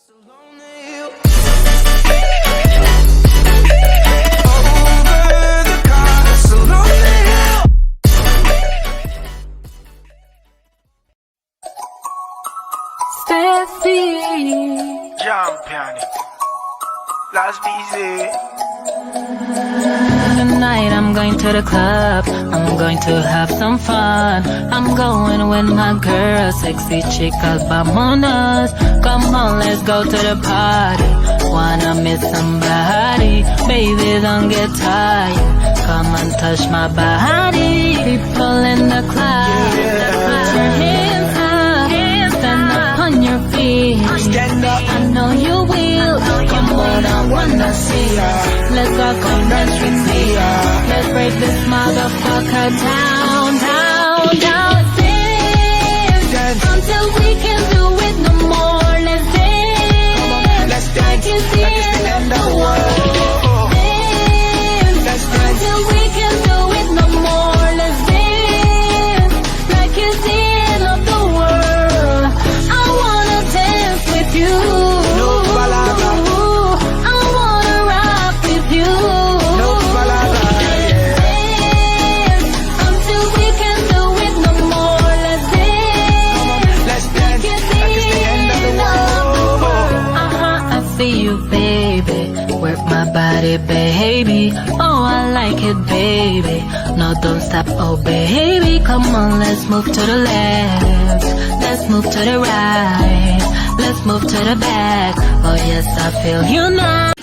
Tonight I'm going to the club, I'm going to have some fun. I'm going with my girl, sexy chicas, vamonos. Come on, let's go to the party. Wanna meet somebody, baby, don't get tired. Come and touch my body. People in the club, let's put your hands up, stand up on your feet. I know you will. Come on, I wanna see ya. Let's go, come dance with me. Let's break this motherfucker down, down, down. Dance until we can do it no more. Let's dance, let's dance like it's the end of the world. Dance until we can do it no more. Let's dance like it's the end of the world. I wanna dance with you. Body, baby, oh I like it, baby. No, don't stop, oh baby. Come on, let's move to the left, let's move to the right, let's move to the back. Oh yes, I feel you now.